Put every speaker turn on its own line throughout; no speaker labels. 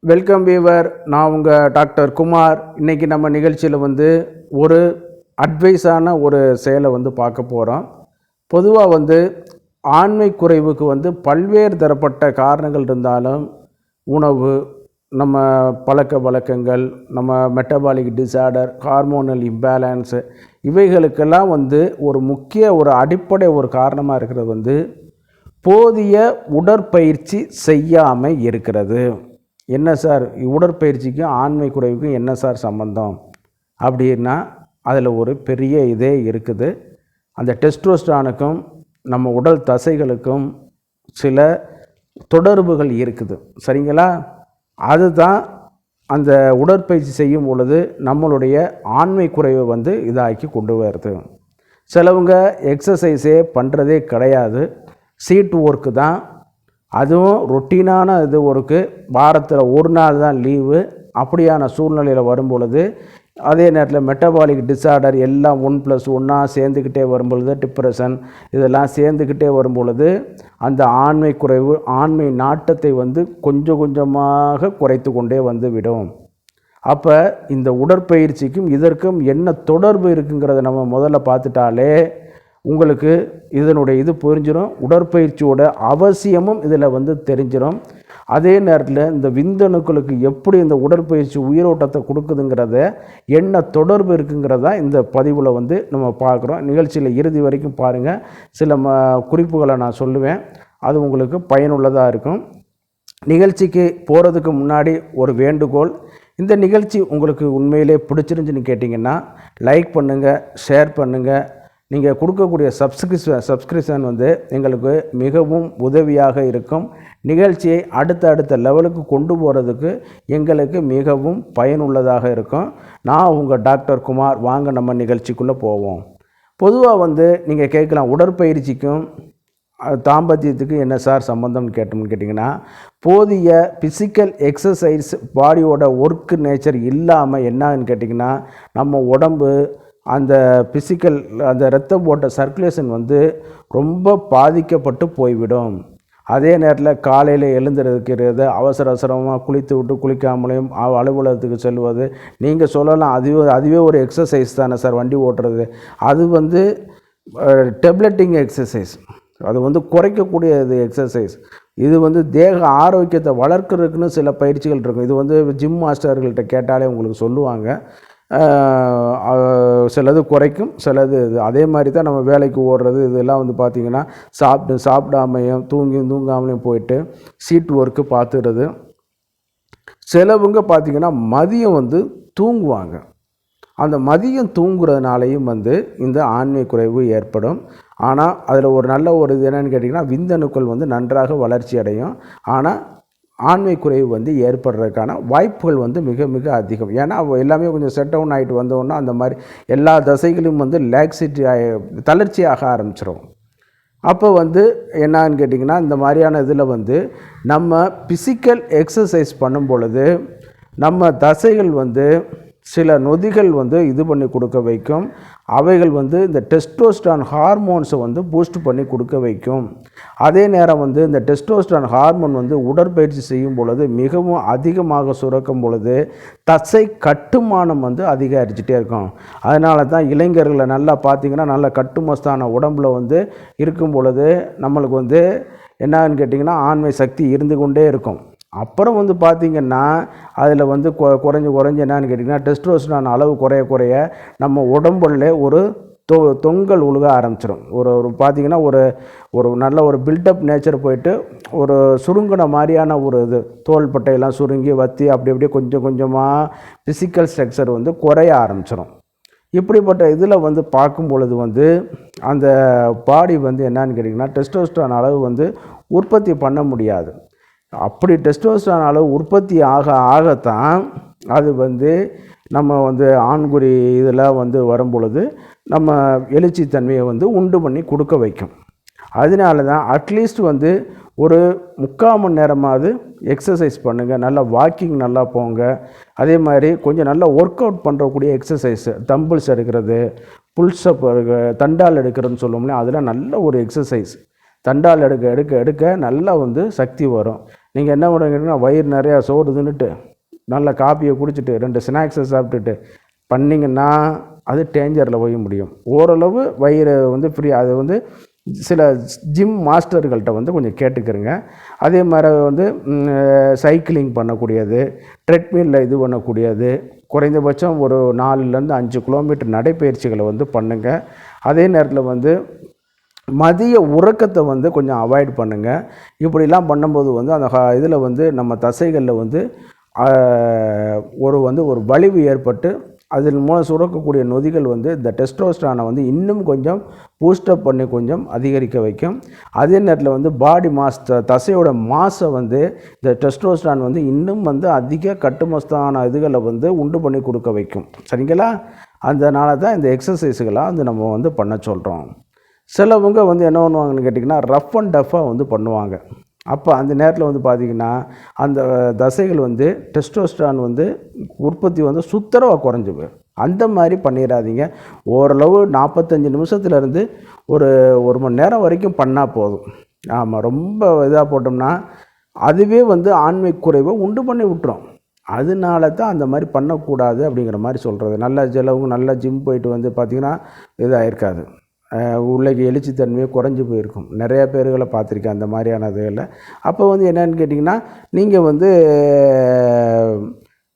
Welcome viewer. நான் உங்கள் doctor Kumar. இன்றைக்கி நம்ம நிகழ்ச்சியில் ஒரு அட்வைஸான ஒரு செயலை பார்க்க போகிறோம். பொதுவாக ஆண்மை குறைவுக்கு பல்வேறு தரப்பட்ட காரணங்கள் இருந்தாலும் உணவு, நம்ம பழக்க வழக்கங்கள், நம்ம மெட்டபாலிக் டிஸார்டர், ஹார்மோனல் இம்பேலன்ஸு, இவைகளுக்கெல்லாம் ஒரு முக்கிய அடிப்படை காரணமாக இருக்கிறது போதிய உடற்பயிற்சி செய்யாமல் இருக்கிறது. என்ன சார், உடற்பயிற்சிக்கும் ஆண்மை குறைவுக்கும் என்ன சார் சம்பந்தம் அப்படின்னா, அதில் ஒரு பெரிய இதே இருக்குது. அந்த டெஸ்டோஸ்டரானுக்கும் நம்ம உடல் தசைகளுக்கும் சில தொடர்புகள் இருக்குது, சரிங்களா? அதுதான் அந்த உடற்பயிற்சி செய்யும் பொழுது நம்மளுடைய ஆண்மை குறைவை இதாக்கி கொண்டு வருது. சிலவங்க எக்ஸசைஸே பண்ணுறதே கிடையாது, சீட் ஒர்க்கு தான். அதுவும் ரொட்டீனான ஒர்க்கு, வாரத்தில் ஒரு நாள் தான் லீவு. அப்படியான சூழ்நிலையில் வரும் பொழுது, அதே நேரத்தில் மெட்டபாலிக் டிஸார்டர் எல்லாம் 1+1 சேர்ந்துக்கிட்டே வரும் பொழுது, டிப்ரெஷன் இதெல்லாம் சேர்ந்துக்கிட்டே வரும் பொழுது அந்த ஆண்மை குறைவு, ஆண்மை நாட்டத்தை கொஞ்சம் கொஞ்சமாக குறைத்து கொண்டே விடும். அப்போ இந்த உடற்பயிற்சிக்கும் இதற்கும் என்ன தொடர்பு இருக்குங்கிறத நம்ம முதல்ல பார்த்துட்டாலே உங்களுக்கு இதனுடைய புரிஞ்சிடும். உடற்பயிற்சியோட அவசியமும் இதில் தெரிஞ்சிடும். அதே நேரத்தில் இந்த விந்தணுக்களுக்கு எப்படி இந்த உடற்பயிற்சி உயிரோட்டத்தை கொடுக்குதுங்கிறத, என்ன தொடர்பு இருக்குங்கிறத இந்த பதிவில் நம்ம பார்க்குறோம். நிகழ்ச்சியில் இறுதி வரைக்கும் பாருங்கள். சில குறிப்புகளை நான் சொல்லுவேன், அது உங்களுக்கு பயனுள்ளதாக இருக்கும். நிகழ்ச்சிக்கு போகிறதுக்கு முன்னாடி ஒரு வேண்டுகோள். இந்த நிகழ்ச்சி உங்களுக்கு உண்மையிலே பிடிச்சிருந்துச்சின்னு கேட்டிங்கன்னா லைக் பண்ணுங்கள், ஷேர் பண்ணுங்கள். நீங்கள் கொடுக்கக்கூடிய சப்ஸ்கிரிப்ஷன் எங்களுக்கு மிகவும் உதவியாக இருக்கும். நிகழ்ச்சியை அடுத்த லெவலுக்கு கொண்டு போகிறதுக்கு எங்களுக்கு மிகவும் பயனுள்ளதாக இருக்கும். நான் உங்கள் டாக்டர் குமார். வாங்க நம்ம நிகழ்ச்சிக்குள்ளே போவோம். பொதுவாக நீங்கள் கேட்கலாம், உடற்பயிற்சிக்கும் தாம்பத்தியத்துக்கு என்ன சார் சம்பந்தம்னு கேட்டிங்கன்னா, போதிய ஃபிசிக்கல் எக்ஸசைஸ், பாடியோட ஒர்க்கு நேச்சர் இல்லாமல் என்னன்னு கேட்டிங்கன்னா, நம்ம உடம்பு அந்த ஃபிசிக்கல் அந்த இரத்தம் போட்ட சர்க்குலேஷன் ரொம்ப பாதிக்கப்பட்டு போய்விடும். அதே நேரத்தில் காலையில் எழுந்திருக்கிறது, அவசரமாக குளித்து விட்டு குளிக்காமலேயும் அலுவலகத்துக்கு செல்வது, நீங்கள் சொல்லலாம் அதுவே ஒரு எக்ஸசைஸ் தானே சார் வண்டி ஓட்டுறது. அது டெப்லெட்டிங் எக்ஸசைஸ், அது குறைக்கக்கூடிய எக்ஸசைஸ். இது தேக ஆரோக்கியத்தை வளர்க்குறதுக்குன்னு சில பயிற்சிகள் இருக்கும். இது ஜிம் மாஸ்டர்கள்ட்ட கேட்டாலே உங்களுக்கு சொல்லுவாங்க. சிலது குறைக்கும், சிலது அதே மாதிரி தான் நம்ம வேலைக்கு ஓடுறது இதெல்லாம் பார்த்திங்கன்னா சாப்பிடாமையும் தூங்காமலையும் போயிட்டு சீட் ஒர்க்கு பார்த்துறது. சிலவங்க பார்த்திங்கன்னா மதியம் தூங்குவாங்க. அந்த மதியம் தூங்குறதுனாலையும் இந்த ஆண்மை குறைவு ஏற்படும். ஆனால் அதில் ஒரு நல்ல இது என்னென்னு கேட்டிங்கன்னா, விந்தணுக்கள் நன்றாக வளர்ச்சி அடையும். ஆனால் ஆண்மை குறைவு ஏற்படுறதுக்கான வாய்ப்புகள் மிக மிக அதிகம். ஏன்னா எல்லாமே கொஞ்சம் செட் டவுன் ஆகிட்டு வந்தோன்னா அந்த மாதிரி எல்லா தசைகளும் லேக்சிட்டி தளர்ச்சியாக ஆரம்பிச்சிடும். அப்போ என்னான்னு கேட்டிங்கன்னா, இந்த மாதிரியான இதில் நம்ம ஃபிசிக்கல் எக்ஸசைஸ் பண்ணும் பொழுது நம்ம தசைகள் சில நொதிகள் இது பண்ணி கொடுக்க வைக்கும். அவைகள் இந்த டெஸ்டோஸ்டரான் ஹார்மோன்ஸை பூஸ்ட் பண்ணி கொடுக்க வைக்கும். அதே நேரம் இந்த டெஸ்டோஸ்டரான் ஹார்மோன் உடற்பயிற்சி செய்யும் பொழுது மிகவும் அதிகமாக சுரக்கும் பொழுது தசை கட்டுமானம் அதிகரிச்சுட்டே இருக்கும். அதனால தான் இளைஞர்களை நல்லா பார்த்திங்கன்னா, நல்ல கட்டுமஸ்தான உடம்பில் இருக்கும் பொழுது நம்மளுக்கு என்னன்னு கேட்டிங்கன்னா, ஆண்மை சக்தி இருந்து கொண்டே இருக்கும். அப்புறம் பார்த்திங்கன்னா அதில் குறைஞ்சி என்னன்னு கேட்டிங்கன்னா, டெஸ்டோஸ்டரான் அளவு குறைய நம்ம உடம்புல ஒரு தொங்கல் உழுக ஆரம்பிச்சிடும். ஒரு பார்த்திங்கன்னா ஒரு நல்ல பில்டப் நேச்சர் போயிட்டு ஒரு சுருங்கின மாதிரியான தோள்பட்டையெல்லாம் சுருங்கி வத்தி அப்படியே கொஞ்சம் கொஞ்சமாக ஃபிசிக்கல் ஸ்ட்ரக்சர் குறைய ஆரம்பிச்சிடும். இப்படிப்பட்ட இதில் பார்க்கும் பொழுது அந்த பாடி என்னன்னு கேட்டிங்கன்னா, டெஸ்டோஸ்டரான் அளவு உற்பத்தி பண்ண முடியாது. அப்படி டெஸ்டோஸ்டரான் அளவு உற்பத்தி ஆகத்தான் அது நம்ம ஆண்குறி இதில் வரும் பொழுது நம்ம எழுச்சி தன்மையை உண்டு பண்ணி கொடுக்க வைக்கும். அதனால தான் அட்லீஸ்ட் ஒரு 3/4 மணி நேரமாவது எக்ஸசைஸ் பண்ணுங்கள். நல்லா வாக்கிங் நல்லா போங்க. அதே மாதிரி கொஞ்சம் நல்லா ஒர்க் அவுட் பண்ணுறக்கூடிய எக்ஸசைஸ், தம்பிள்ஸ் எடுக்கிறது, புல்ஸப் தண்டால் எடுக்கிறதுன்னு சொல்லுவோம்ல, அதில் நல்ல ஒரு எக்ஸசைஸ். தண்டால் எடுக்க எடுக்க எடுக்க நல்லா சக்தி வரும். நீங்கள் என்ன பண்ணுறீங்கன்னா வயிறு நிறையா சோறு தின்னுட்டு நல்ல காப்பியை குடிச்சிட்டு 2 ஸ்நாக்ஸை சாப்பிட்டுட்டு பண்ணிங்கன்னா அது டேஞ்சரில் போய் முடியும். ஓரளவு வயிறு வந்து ஃப்ரீ. அது வந்து சில ஜிம் மாஸ்டர்கள்ட்ட வந்து கொஞ்சம் கேட்டுக்கிறங்க. அதே மாதிரி வந்து சைக்கிளிங் பண்ணக்கூடியது, ட்ரெட்மில்லில் இது பண்ணக்கூடியது, குறைந்தபட்சம் ஒரு 4லேருந்து 5 கிலோமீட்டர் நடைப்பயிற்சிகளை வந்து பண்ணுங்கள். அதே நேரத்தில் வந்து மதிய உறக்கத்தை வந்து கொஞ்சம் அவாய்ட் பண்ணுங்கள். இப்படிலாம் பண்ணும்போது வந்து அந்த இதில் வந்து நம்ம தசைகளில் வந்து ஒரு வலிவு ஏற்பட்டு அதன் மூலம் சுரக்கக்கூடிய நொதிகள் வந்து இந்த டெஸ்டோஸ்டரானை வந்து இன்னும் கொஞ்சம் பூஸ்டப் பண்ணி கொஞ்சம் அதிகரிக்க வைக்கும். அதே நேரத்தில் வந்து பாடி மாஸ், தசையோட மாஸை வந்து இந்த டெஸ்டோஸ்டரான் வந்து இன்னும் வந்து அதிக கட்டுமஸ்தான இதுகளை வந்து உண்டு பண்ணி கொடுக்க வைக்கும். சரிங்களா? அதனால தான் இந்த எக்ஸசைஸுகளாக வந்து நம்ம வந்து பண்ண சொல்கிறோம். சிலவங்க வந்து என்ன பண்ணுவாங்கன்னு கேட்டிங்கன்னா ரஃப் அண்ட் டஃப்பாக வந்து பண்ணுவாங்க. அப்போ அந்த நேரத்தில் வந்து பார்த்திங்கன்னா அந்த தசைகள் வந்து டெஸ்டோஸ்டரான் வந்து உற்பத்தி வந்து சுத்தரவாக குறைஞ்சி போயிடும். அந்த மாதிரி பண்ணிடாதீங்க. ஓரளவு 45 நிமிஷத்துலேருந்து ஒரு மணி நேரம் வரைக்கும் பண்ணால் போதும். ஆமாம், ரொம்ப இதாக போட்டோம்னா அதுவே வந்து ஆண்மை குறைவை உண்டு பண்ணி விட்டுரும். அதனால தான் அந்த மாதிரி பண்ணக்கூடாது அப்படிங்கிற மாதிரி சொல்கிறது. நல்ல சிலவங்க நல்லா ஜிம் போயிட்டு வந்து பார்த்திங்கன்னா இதாகிருக்காது, உள்ளே எழுச்சித்தன்மையை குறைஞ்சி போயிருக்கும். நிறையா பேர்களை பார்த்துருக்கேன் அந்த மாதிரியான இதுகளில். அப்போ வந்து என்னென்னு கேட்டிங்கன்னா நீங்கள் வந்து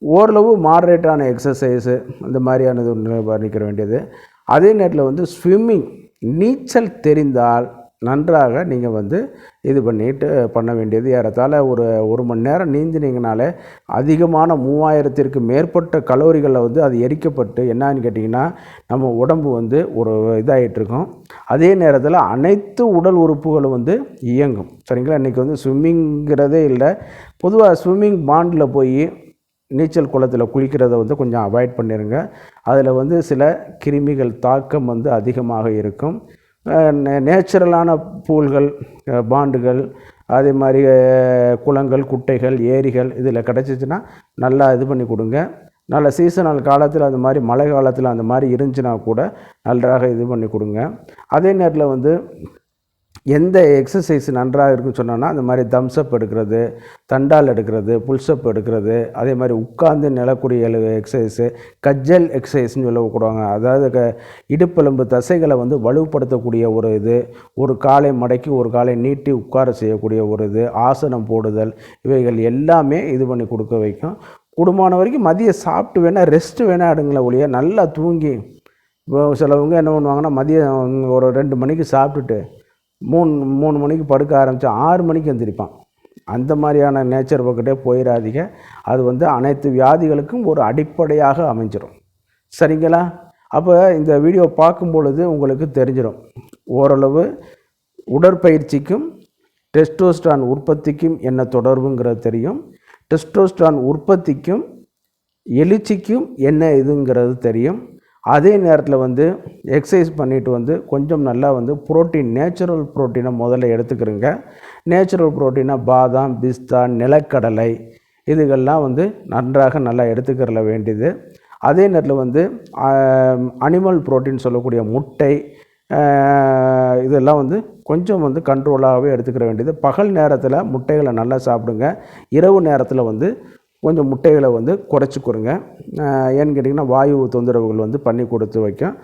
ஓரளவு மாடரேட்டான எக்ஸசைஸு இந்த மாதிரியானது ஒன்று பண்ணிக்கிற வேண்டியது. அதே நேரத்தில் வந்து ஸ்விம்மிங், நீச்சல் தெரிந்தால் நன்றாக நீங்கள் வந்து இது பண்ணிட்டு பண்ண வேண்டியது. ஏறத்தாழ ஒரு மணி நேரம் நீந்தினீங்கனாலே அதிகமான 3000த்திற்கு மேற்பட்ட கலோரிகளில் வந்து அது எரிக்கப்பட்டு என்னன்னு கேட்டிங்கன்னா நம்ம உடம்பு வந்து ஒரு இதாகிட்டுருக்கும். அதே நேரத்தில் அனைத்து உடல் உறுப்புகளும் வந்து இயங்கும். சரிங்களா? இன்றைக்கி வந்து ஸ்விம்மிங்கிறதே இல்லை. பொதுவாக ஸ்விம்மிங் பாண்டில் போய் நீச்சல் குளத்தில் குளிக்கிறத வந்து கொஞ்சம் அவாய்ட் பண்ணிடுங்க. அதில் வந்து சில கிருமிகள் தாக்கம் வந்து அதிகமாக இருக்கும். நேச்சுரலான பூல்கள், பாண்டுகள், அதே மாதிரி குளங்கள், குட்டைகள், ஏரிகள் இதில் கிடச்சிச்சின்னா நல்லா இது பண்ணி கொடுங்க. நல்ல சீசனல் காலத்தில் அந்த மாதிரி மழை காலத்தில் அந்த மாதிரி இருந்துச்சுன்னா கூட நன்றாக இது பண்ணி கொடுங்க. அதே நேரத்தில் வந்து எந்த எக்ஸசைஸ் நன்றாக இருக்குன்னு சொன்னோன்னா அந்த மாதிரி தம்ஸ்அப் எடுக்கிறது, தண்டால் எடுக்கிறது, புல்ஸ்அப் எடுக்கிறது, அதே மாதிரி உட்கார்ந்து நிலக்கூடிய எக்ஸசைஸு, கஜ்ஜல் எக்ஸசைஸ்னு சொல்லக்கூடாங்க. அதாவது இடுப்பெலும்பு தசைகளை வந்து வலுப்படுத்தக்கூடிய ஒரு இது, ஒரு காலை மடக்கி ஒரு காலை நீட்டி உட்கார செய்யக்கூடிய ஒரு இது, ஆசனம் போடுதல், இவைகள் எல்லாமே இது பண்ணி கொடுக்க வைக்கும். கூடுமான வரைக்கும் மதியம் சாப்பிட்டு வேணால் ரெஸ்ட்டு வேணால் எடுங்கள ஒழிய நல்லா தூங்கி. இப்போ சிலவங்க என்ன பண்ணுவாங்கன்னா மதியம் ஒரு 2 மணிக்கு சாப்பிட்டுட்டு 3 மணிக்கு படுக்க ஆரம்பித்தா 6 மணிக்கு எந்திரிப்பான். அந்த மாதிரியான நேச்சர் பக்கத்தே போயிடாதீங்க. அது வந்து அனைத்து வியாதிகளுக்கும் ஒரு அடிப்படையாக அமைஞ்சிடும். சரிங்களா? அப்போ இந்த வீடியோ பார்க்கும் பொழுது உங்களுக்கு தெரிஞ்சிடும் ஓரளவு உடற்பயிற்சிக்கும் டெஸ்டோஸ்டரான் உற்பத்திக்கும் என்ன தொடர்புங்கிறது தெரியும். டெஸ்டோஸ்டரான் உற்பத்திக்கும் எழுச்சிக்கும் என்ன இதுங்கிறது தெரியும். அதே நேரத்தில் வந்து எக்ஸசைஸ் பண்ணிவிட்டு வந்து கொஞ்சம் நல்லா வந்து புரோட்டீன், நேச்சுரல் புரோட்டீனை முதல்ல எடுத்துக்கிறங்க. நேச்சுரல் புரோட்டீனாக பாதாம், பிஸ்தா, நிலக்கடலை இதுகள்லாம் வந்து நன்றாக நல்லா எடுத்துக்கிற வேண்டியது. அதே நேரத்தில் வந்து அனிமல் புரோட்டீன் சொல்லக்கூடிய முட்டை இதெல்லாம் வந்து கொஞ்சம் வந்து கண்ட்ரோலாகவே எடுத்துக்கிற வேண்டியது. பகல் நேரத்தில் முட்டைகளை நல்லா சாப்பிடுங்க. இரவு நேரத்தில் வந்து கொஞ்சம் முட்டைகளை வந்து குறைச்சிக்கிறங்க. ஏன்னு கேட்டிங்கன்னா வாயு தொந்தரவுகள் வந்து பண்ணி கொடுத்து வைக்கும்.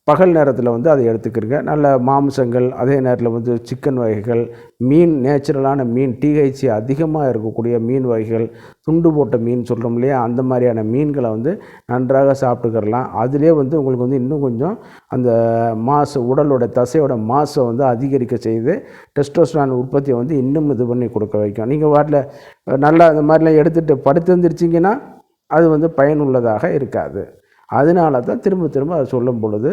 பகல் நேரத்தில் வந்து அதை எடுத்துக்கிறங்க. நல்ல மாംசங்கள், அதே நேரத்தில் வந்து சிக்கன் வகைகள், மீன், நேச்சுரலான மீன், டிஹெச்சி அதிகமாக இருக்கக்கூடிய மீன் வகைகள், துண்டு போட்ட மீன் சொல்கிறோம் இல்லையா, அந்த மாதிரியான மீன்களை வந்து நன்றாக சாப்பிட்டுக்கிறலாம். அதிலே வந்து உங்களுக்கு வந்து இன்னும் கொஞ்சம் அந்த உடலோட தசையோட மாஸை வந்து அதிகரிக்க செய்து டெஸ்டோஸ்டரான் உற்பத்தியை வந்து இன்னும் இது பண்ணி கொடுக்க வைக்கும். நீங்கள் வாட்டில் நல்லா அந்த மாதிரிலாம் எடுத்துகிட்டு படுத்து வந்துருச்சிங்கன்னா அது வந்து பயனுள்ளதாக இருக்காது. அதனால தான் திரும்ப அதை சொல்லும் பொழுது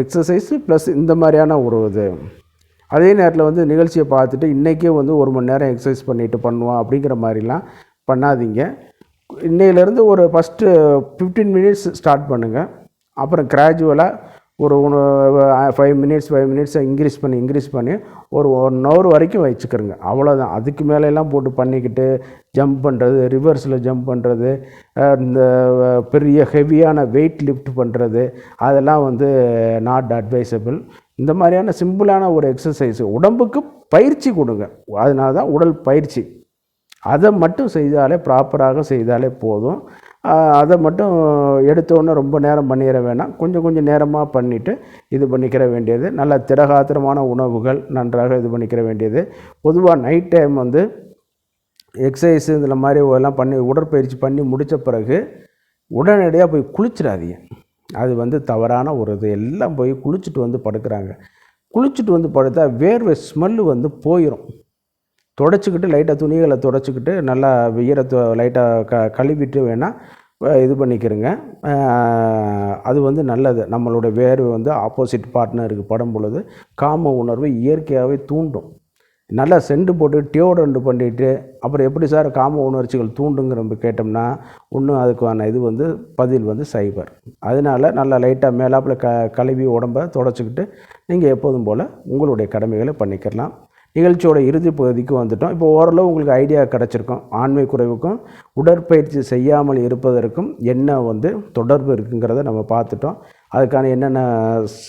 எக்ஸசைஸு ப்ளஸ் இந்த மாதிரியான ஒரு இது. அதே நேரத்தில் வந்து நிகழ்ச்சியை பார்த்துட்டு இன்றைக்கே வந்து 1 மணி நேரம் எக்ஸசைஸ் பண்ணிவிட்டு பண்ணுவோம் அப்படிங்கிற மாதிரிலாம் பண்ணாதீங்க. இன்னையிலேருந்து ஒரு ஃபஸ்ட்டு 15 மினிட்ஸ் ஸ்டார்ட் பண்ணுங்கள். அப்புறம் கிராஜுவலாக ஒரு 5 மினிட்ஸை இன்க்ரீஸ் பண்ணி ஒரு 1 ஹவர் வரைக்கும் வச்சுக்கிறங்க. அவ்வளோதான். அதுக்கு மேலெல்லாம் போட்டு பண்ணிக்கிட்டு ஜம்ப் பண்ணுறது, ரிவர்ஸில் ஜம்ப் பண்ணுறது, இந்த பெரிய ஹெவியான வெயிட் லிஃப்ட் பண்ணுறது அதெல்லாம் வந்து நாட் அட்வைசபிள். இந்த மாதிரியான சிம்பிளான ஒரு எக்ஸசைஸு உடம்புக்கு பயிற்சி கொடுங்க. அதனால தான் உடல் பயிற்சி. அதை மட்டும் செய்தாலே, ப்ராப்பராக செய்தாலே போதும். அதை மட்டும் எடுத்தோன்னே ரொம்ப நேரம் பண்ணிட வேணாம். கொஞ்சம் கொஞ்சம் நேரமாக பண்ணிவிட்டு இது பண்ணிக்கிற வேண்டியது. நல்ல திடகாத்திரமான உணவுகள் நன்றாக இது பண்ணிக்கிற வேண்டியது. பொதுவாக நைட் டைம் வந்து எக்ஸசைஸ் இந்த மாதிரி எல்லாம் பண்ணி உடற்பயிற்சி பண்ணி முடித்த பிறகு உடனடியாக போய் குளிச்சிடாதீங்க. அது வந்து தவறான ஒரு இது. எல்லாம் போய் குளிச்சுட்டு வந்து படுக்கிறாங்க. குளிச்சுட்டு வந்து படுத்தா வேர்வை ஸ்மெல்லு வந்து போயிடும். தொடச்சிக்கிட்டு லைட்டாக துணிகளை தொடச்சிக்கிட்டு நல்லா ஈரத்தை லைட்டாக கழுவிட்டு வேணால் இது பண்ணிக்கிறங்க. அது வந்து நல்லது. நம்மளோட வேர்வை வந்து ஆப்போசிட் பார்ட்னருக்கு படும் பொழுது காம உணர்வு இயற்கையாகவே தூண்டும். நல்லா செண்டு போட்டு டியோடரண்ட் பண்ணிவிட்டு அப்புறம் எப்படி சார் காம உணர்ச்சிகள் தூண்டுங்கிற கேட்டோம்னா ஒன்றும் அதுக்கான இது வந்து பதில் வந்து சைபர். அதனால் நல்லா லைட்டாக மேலாப்பில் கழுவி உடம்பை தொடச்சிக்கிட்டு நீங்கள் எப்போதும் போல் உங்களுடைய கடமைகளை பண்ணிக்கலாம். நிகழ்ச்சியோட இறுதி பகுதிக்கு வந்துட்டோம். இப்போ ஓரளவு உங்களுக்கு ஐடியா கிடச்சிருக்கும். ஆண்மை குறைவுக்கும் உடற்பயிற்சி செய்யாமல் இருப்பதற்கும் என்ன வந்து தொடர்பு இருக்குங்கிறத நம்ம பார்த்துட்டோம். அதுக்கான என்னென்ன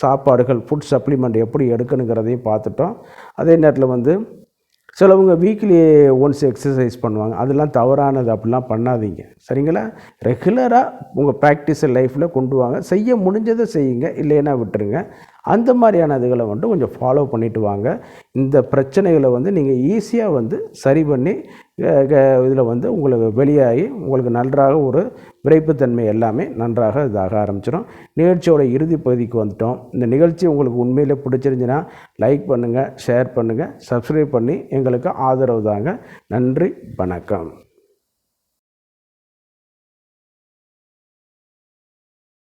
சாப்பாடுகள், ஃபுட் சப்ளிமெண்ட் எப்படி எடுக்கணுங்கிறதையும் பார்த்துட்டோம். அதே நேரத்தில் வந்து சிலவங்க வீக்லி ஒன்ஸ் எக்ஸசைஸ் பண்ணுவாங்க. அதெல்லாம் தவறானது. அப்படிலாம் பண்ணாதீங்க, சரிங்களா? ரெகுலராக உங்கள் ப்ராக்டிஸை லைஃப்பில் கொண்டு வாங்க. செய்ய முடிஞ்சதை செய்யுங்க, இல்லைன்னா விட்டுருங்க. அந்த மாதிரியான இதுகளை வந்து கொஞ்சம் ஃபாலோ பண்ணிவிட்டு வாங்க. இந்த பிரச்சனைகளை வந்து நீங்கள் ஈஸியாக வந்து சரி பண்ணி இதில் வந்து உங்களுக்கு வெளியாகி உங்களுக்கு நன்றாக ஒரு விரைப்புத்தன்மை எல்லாமே நன்றாக இதாக ஆரம்பிச்சிடும். நிகழ்ச்சியோட இறுதி பகுதிக்கு வந்துட்டோம். இந்த நிகழ்ச்சி உங்களுக்கு உண்மையிலே பிடிச்சிருந்துச்சுன்னா லைக் பண்ணுங்கள், ஷேர் பண்ணுங்கள், சப்ஸ்கிரைப் பண்ணி எங்களுக்கு ஆதரவு தாங்க. நன்றி, வணக்கம்.